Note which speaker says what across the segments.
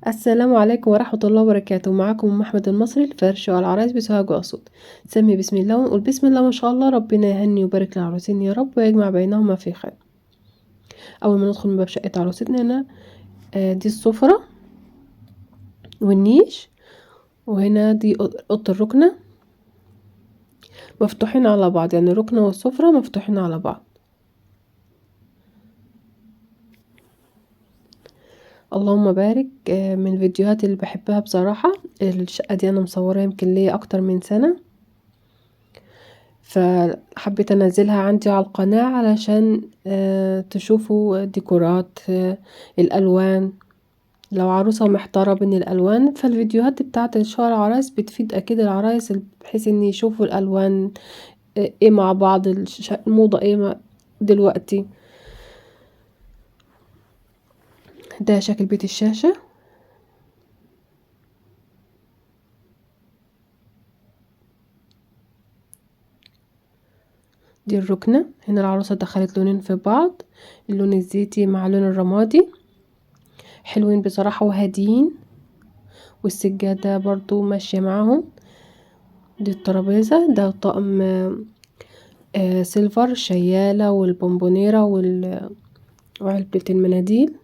Speaker 1: السلام عليكم ورحمة الله وبركاته. معاكم أم أحمد المصري، الفرش والعرايس بسوهاج وأسيوط. سمي بسم الله ونقول بسم الله ما شاء الله، ربنا يهني ويبارك للعروسين يا رب ويجمع بينهما في خير. أول ما ندخل من باب شقة عروستنا هنا دي السفرة والنيش، وهنا دي أوضة الركنة مفتوحين على بعض، يعني الركنة والسفرة مفتوحين على بعض. اللهم بارك. من الفيديوهات اللي بحبها بصراحة الشقة دي، أنا مصورها يمكن ليا أكتر من سنة، فحبيت انزلها عندي على القناة علشان تشوفوا ديكورات، الالوان. لو عروسة محتارة بين الالوان، فالفيديوهات بتاعت شقق العرايس بتفيد اكيد العرايس، بحيث ان يشوفوا الالوان ايه مع بعض، الموضة ايه دلوقتي. ده شكل بيت الشاشة. دي الركنة. هنا العروسة دخلت لونين في بعض، اللون الزيتي مع اللون الرمادي، حلوين بصراحة وهاديين، والسجادة برضو ماشية معاهم. دي الترابيزة، ده طقم سيلفر، شيالة والبونبونيرة وعلبة المناديل.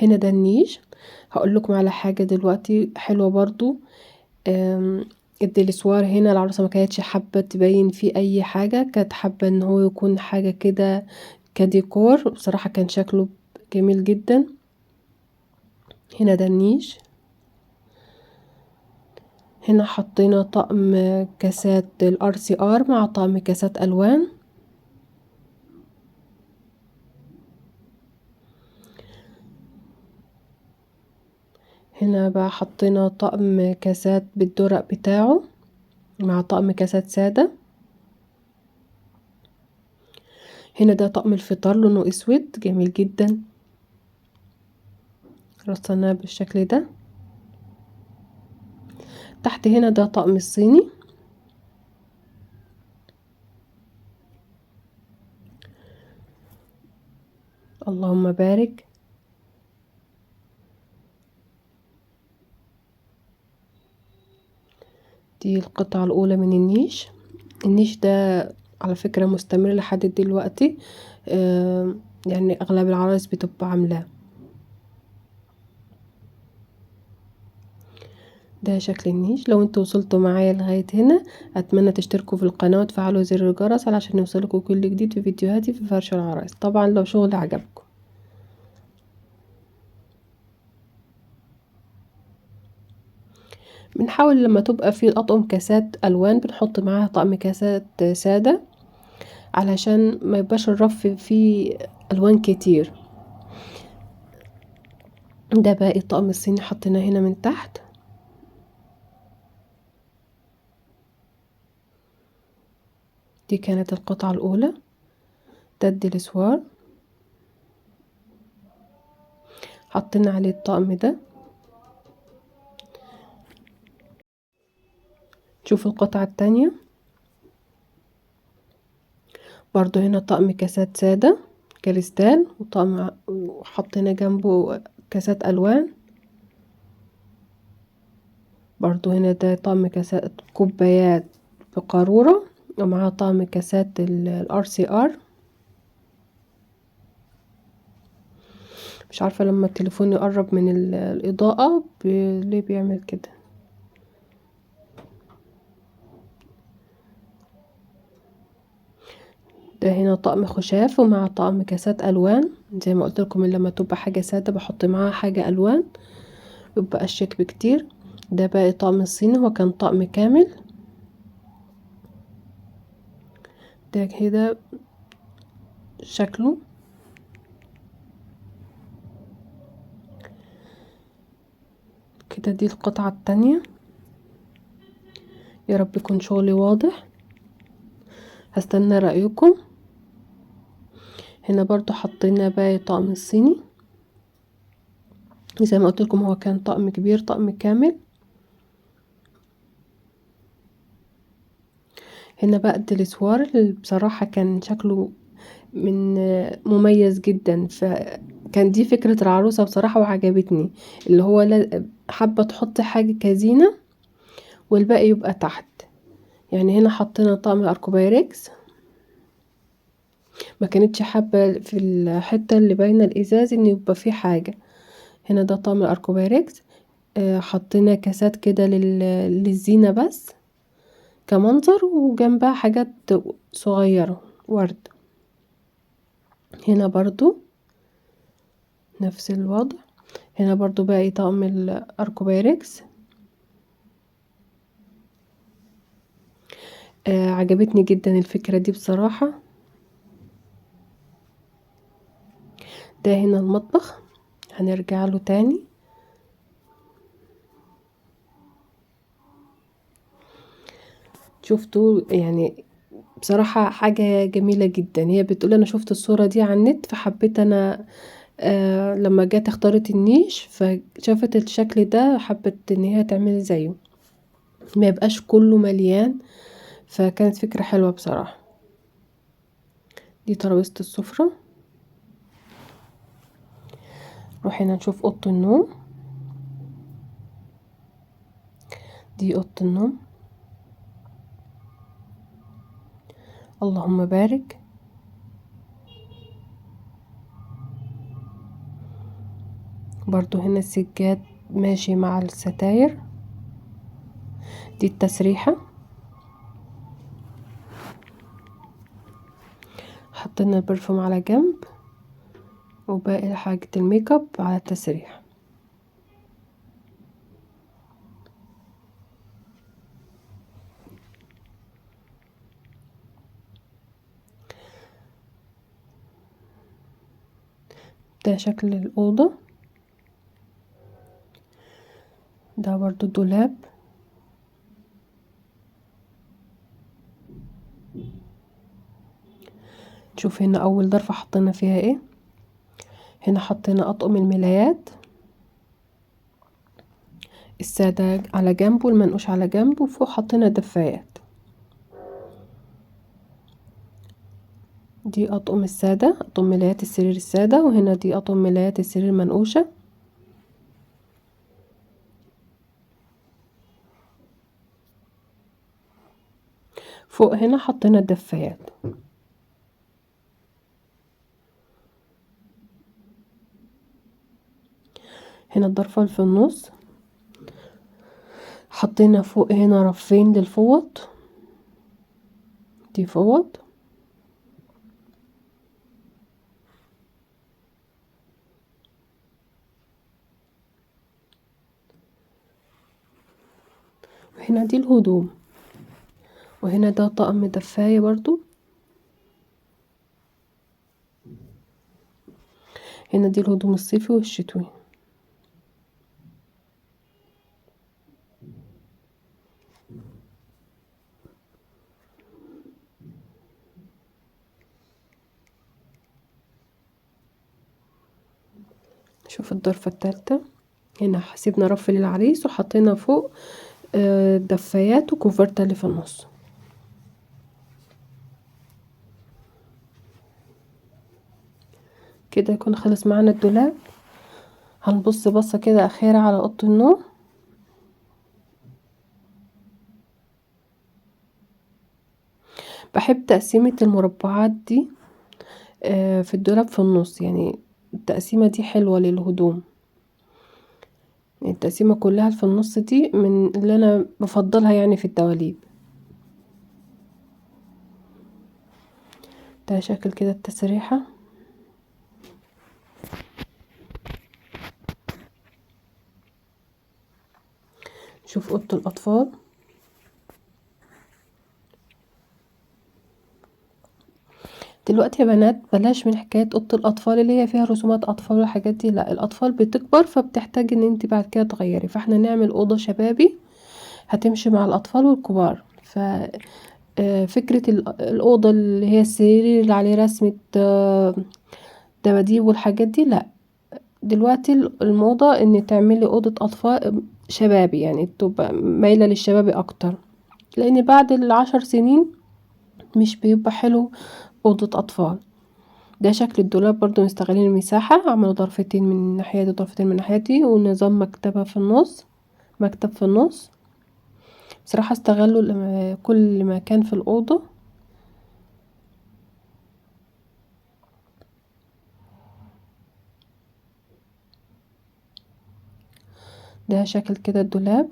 Speaker 1: هنا ده النيش. هقول لكم على حاجة دلوقتي حلوة برضو. الدلسوار هنا العروسة ما كانتش حابة تبين فيه اي حاجة، كانت حابة ان هو يكون حاجة كده كديكور، بصراحة كان شكله جميل جدا. هنا ده النيش. هنا حطينا طقم كاسات الRCR مع طقم كاسات الوان. هنا بقى حطينا طقم كاسات بالدرق بتاعه مع طقم كاسات سادة. هنا ده طقم الفطار لونه اسود جميل جدا، رصناه بالشكل ده. تحت هنا ده طقم الصيني. اللهم بارك. دي القطعة الأولى من النيش. النيش ده على فكرة مستمر لحد دلوقتي، يعني أغلب العرايس بتبقى عاملاه. ده شكل النيش. لو انتوا وصلتوا معايا لغاية هنا، اتمنى تشتركوا في القناة وتفعلوا زر الجرس علشان يوصلكوا كل جديد في فيديوهاتي في فرش العرايس، طبعا لو شغل عجبكم. بنحاول لما تبقى في الأطقم كاسات ألوان بنحط معاها طقم كاسات سادة، علشان ما يبقاش الرف فيه ألوان كتير. ده باقي الطقم الصيني حطيناه هنا من تحت. دي كانت القطعة الأولى. ده الدلسوار، حطينا عليه الطقم ده. شوفوا القطعة التانية، برضو هنا طقم كاسات سادة كريستال، وحطينا جنبه كاسات ألوان. برضو هنا ده طقم كاسات كوبايات بقارورة، ومعاه طقم كاسات الRCR. مش عارفة لما التليفون يقرب من الإضاءة ليه بيعمل كده. ده هنا طقم خشاف ومع طقم كاسات ألوان، زي ما قلت لكم لما تبقى حاجة سادة بحط معاها حاجة ألوان يبقى أشيك بكتير. ده باقي طقم الصيني، هو كان طقم كامل. ده كده شكله. كده دي القطعة التانية. يا رب يكون شغلي واضح، هستنى رأيكم. هنا برضو حطينا باقي طقم الصيني، زي ما قلت لكم هو كان طقم كبير، طقم كامل. هنا بقى الدلسوار اللي بصراحة كان شكله من مميز جدا. فكان دي فكرة العروسة بصراحة وعجبتني، اللي هو حابة تحط حاجة كزينة والباقي يبقى تحت. يعني هنا حطينا طقم الاركوبايركس، ما كانتش حابة في الحتة اللي باينة الازاز ان يبقى فيه حاجة. هنا ده طقم الاركوبايركس. حطينا كاسات كده للزينة بس كمنظر، وجنبها حاجات صغيرة ورد. هنا برضو نفس الوضع. هنا برضو باقي طقم الاركوبايركس. عجبتني جدا الفكرة دي بصراحة. ده هنا المطبخ، هنرجع له تاني. شفتوا يعني بصراحة حاجة جميلة جدا. هي بتقول انا شفت الصورة دي على النت فحبيت انا لما جت اختارت النيش فشافت الشكل ده حبت ان هي تعمل زيه، ما يبقاش كله مليان. فكانت فكرة حلوة بصراحة. دي ترابيزة السفرة. نروح هنا نشوف اوضة النوم. دي اوضة النوم. اللهم بارك. برضو هنا السجاد ماشي مع الستاير. دي التسريحة. حطينا البرفوم على جنب، وباقي حاجة الميك اب على التسريح. ده شكل الأوضة. ده برضو الدولاب. شوف هنا أول ضرفة حطينا فيها ايه. هنا حطينا أطقم الملايات، السادة على جنب والمنقوش على جنب، وفوق حطينا دفايات. دي أطقم السادة، أطقم ملايات السرير السادة، وهنا دي أطقم ملايات السرير المنقوشة. فوق هنا حطينا الدفايات. هنا الضرفة اللي في النص حطينا فوق هنا رفين للفوط. دي فوط. وهنا دي الهدوم. وهنا ده طقم دفاية برضو. هنا دي الهدوم الصيفي والشتوي. شوف الضرفة التالتة. هنا سيبنا رف للعريس وحطينا فوق دفايات وكوفرتا اللي في النص. كده يكون خلص معانا الدولاب. هنبص بصة كده أخيرة على أوضة النوم. بحب تقسيمة المربعات دي في الدولاب في النص. يعني التقسيمة دي حلوة للهدوم. التقسيمة كلها في النص دي من اللي أنا بفضلها يعني في الدواليب. ده شكل كده التسريحة. شوف أوضة الأطفال. دلوقتي يا بنات بلاش من حكاية أوضة الأطفال اللي هي فيها رسومات أطفال والحاجات دي. لا، الأطفال بتكبر فبتحتاج ان انت بعد كده تغيري، فاحنا نعمل أوضة شبابي هتمشي مع الأطفال والكبار. فكرة الأوضة اللي هي السرير اللي عليه رسمة دباديب والحاجات دي لا. دلوقتي الموضة ان تعملي أوضة أطفال شبابي، يعني تبقى مايلة للشبابي أكتر، لأن بعد ال10 سنين مش بيبقى حلو أوضة أطفال. ده شكل الدولاب برضو مستغلين المساحة، عملوا ضرفتين من الناحية دي وضرفتين من الناحية دي ونظام مكتبة في النص، مكتب في النص. بصراحة استغلوا كل مكان في الأوضة. ده شكل كده الدولاب.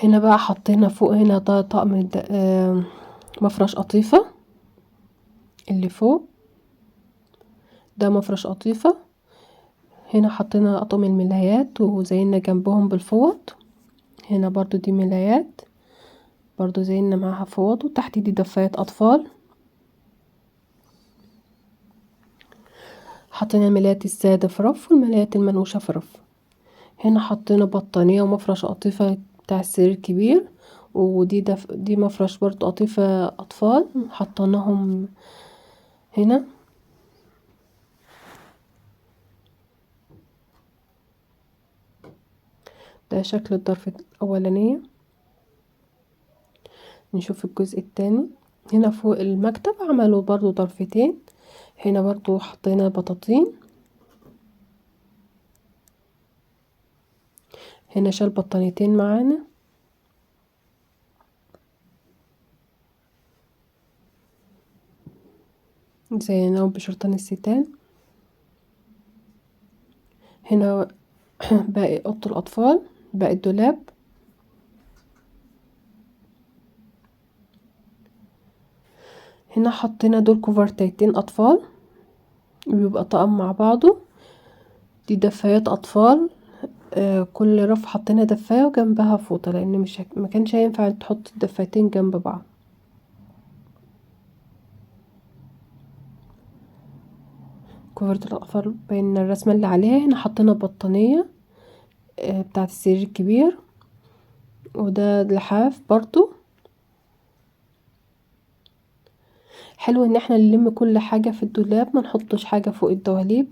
Speaker 1: هنا بقى حطينا فوق هنا ده طقم مفرش قطيفة اللي فوق ده مفرش قطيفة. هنا حطينا أطقم الملايات وزينا جنبهم بالفوط. هنا برضو دي ملايات برضو زينا معاها فوط، وتحت دي دفايات أطفال. حطينا الملايات السادة في رف والملايات المنوشة في رف. هنا حطينا بطانية ومفرش قطيفة بتاع السرير الكبير، ودي دي مفرش برضو قطيفة أطفال حطيناهم هنا. ده شكل الضرفة الأولانية. نشوف الجزء التاني. هنا فوق المكتب عملوا برضو ضرفتين. هنا برضو حطينا بطاطين. هنا شال بطانيتين معانا. زيناهم بشرطان الستان. هنا باقي اوضه الاطفال، باقي الدولاب. هنا حطينا دول كوفرتيتين اطفال بيبقى طقم مع بعضه. دي دفايات اطفال. كل رف حطينا دفاية وجنبها فوطة، لان ما كانش هينفع تحط الدفايتين جنب بعض. كوفرت الاطفال بين الرسمة اللي عليها. هنا حطينا بطانية بتاعة السرير الكبير، وده لحاف برضو. حلو ان احنا نلم كل حاجة في الدولاب، ما نحطش حاجة فوق الدواليب.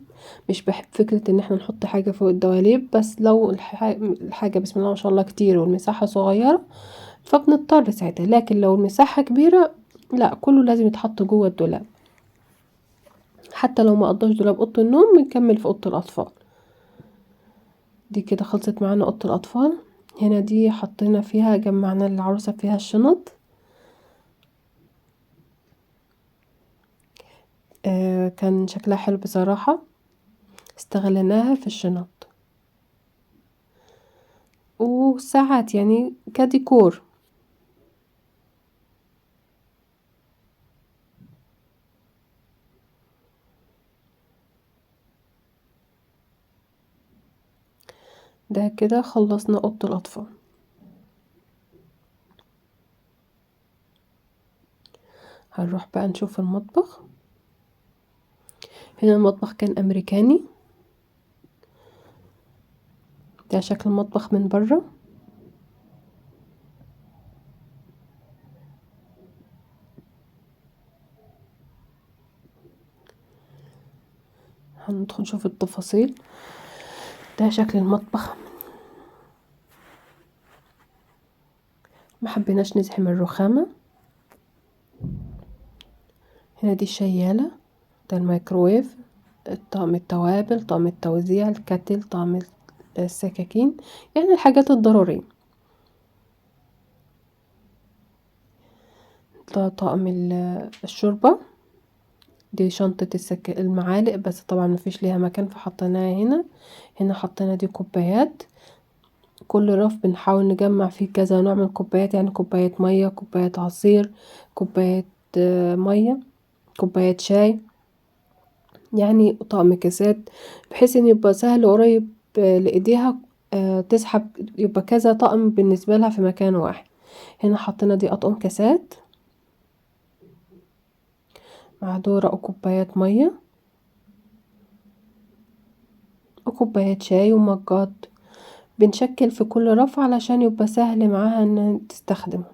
Speaker 1: مش بحب فكرة ان احنا نحط حاجة فوق الدواليب، بس لو الحاجة بسم الله ما شاء الله كتير والمساحة صغيرة فبنضطر ساعتها، لكن لو المساحة كبيرة لا، كله لازم يتحط جوه الدولاب. حتى لو ما قضاش دولاب اوضه النوم بنكمل في اوضه الاطفال. دي كده خلصت معانا اوضه الاطفال. هنا دي حطينا فيها، جمعنا العروسة فيها الشنط. كان شكلها حلو بصراحة، استغلناها في الشنط وساعات يعني كديكور. ده كده خلصنا اوضه الاطفال. هنروح بقى نشوف المطبخ. هنا المطبخ كان امريكاني. ده شكل المطبخ من بره. هندخل نشوف التفاصيل. ده شكل المطبخ. ما حبيناش نزحم الرخامة. هنا دي الشيالة، ده الميكروويف، طقم التوابل، طقم التوزيع، الكاتل، طقم السكاكين، يعني الحاجات الضرورية. ده طقم الشوربة. دي شنطة المعالق، بس طبعا مفيش ليها مكان فحطيناها هنا. هنا حطينا دي كوبايات. كل رف بنحاول نجمع فيه كذا نوع من الكوبايات، يعني كوباية مية، كوباية عصير، كوباية مية، كوباية شاي، يعني طقم كاسات، بحيث ان يبقى سهل وقريب لإيديها تسحب، يبقى كذا طقم بالنسبة لها في مكان واحد. هنا حطينا دي أطقم كاسات مع دورة وكوبايات مية وكوبايات شاي ومجات. بنشكل في كل رف علشان يبقى سهل معاها ان تستخدمه.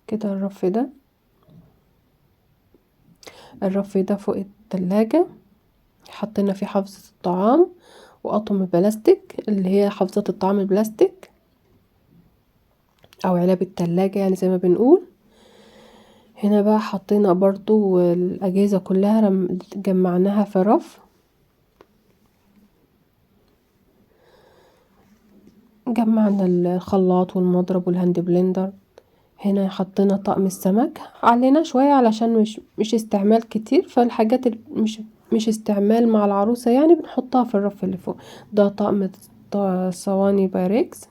Speaker 1: كده الرف ده فوق التلاجة حطينا فيه حافظة الطعام وأطقم بلاستيك اللي هي حافظة الطعام البلاستيك. او علب التلاجة يعني زي ما بنقول. هنا بقى حطينا برضو الأجهزة كلها جمعناها في رف. جمعنا الخلاط والمضرب والهاند بلندر. هنا حطينا طقم السمك، علينا شوية علشان مش استعمال كتير، فالحاجات مش استعمال مع العروسة يعني بنحطها في الرف اللي فوق. ده طقم صواني بايركس،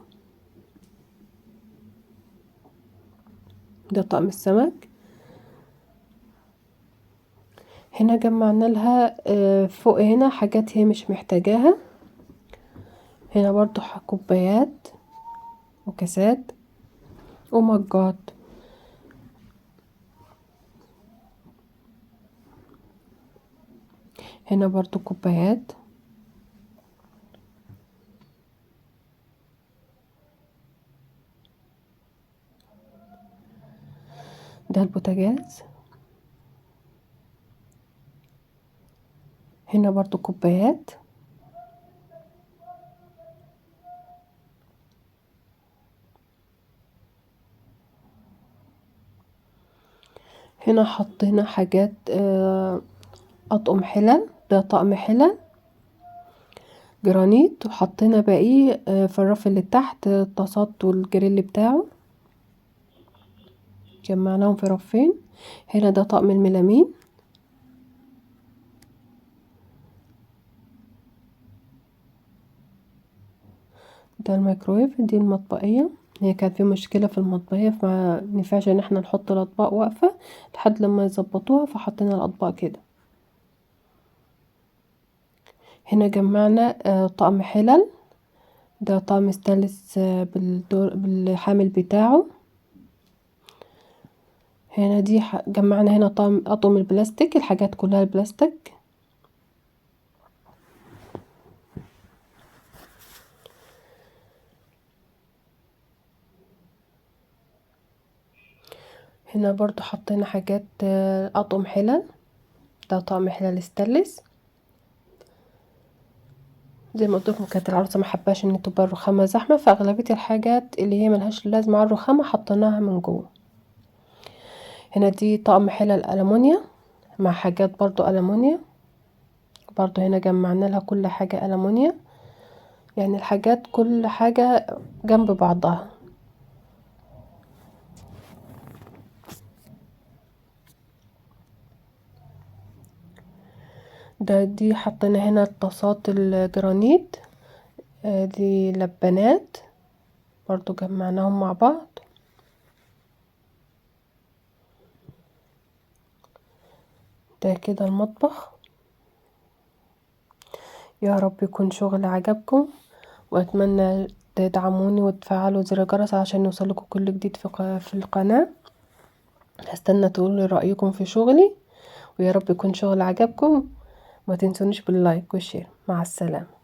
Speaker 1: ده طقم السمك. هنا جمعنا لها فوق هنا حاجات هي مش محتاجاها. هنا برضو كوبايات وكاسات ومجات. هنا برضو كوبايات. ده البوتاجاز. هنا برضو كوبايات. هنا حطينا حاجات أطقم حلل، ده طقم حلل جرانيت، وحطينا باقيه في الرف اللي تحت الطاسات والجريل بتاعه، جمعناهم في رفين. هنا ده طقم الميلامين. ده الميكرويف. دي المطبقية، هي كان في مشكلة في المطبخية فما نفعش ان احنا نحط الاطباق واقفة لحد لما يظبطوها، فحطينا الاطباق كده. هنا جمعنا طقم حلل، ده طقم ستانلس بالحامل بتاعه. هنا دي جمعنا هنا اطقم البلاستيك، الحاجات كلها البلاستيك. هنا برضو حطينا حاجات اطقم حلل، ده طقم حلل ستانلس. زي ما قلت لكم كانت العروسه ما حباش ان تبقى الرخامه زحمه، فاغلبيه الحاجات اللي هي ملهاش لازمه على الرخامه حطيناها من جوه. هنا دي طقم حلل ألمونيا مع حاجات برضو ألمونيا، برضو هنا جمعنا لها كل حاجة ألمونيا، يعني الحاجات كل حاجة جنب بعضها. دي حطينا هنا الطاسات الجرانيت، دي لبانات برضو جمعناهم مع بعض. ده كده المطبخ. يا رب يكون شغل عجبكم، واتمنى تدعموني وتفعلوا زر الجرس عشان يوصلكم كل جديد في القناة. هستنى تقولوا رأيكم في شغلي، ويا رب يكون شغل عجبكم. ما تنسونيش باللايك والشير. مع السلامة.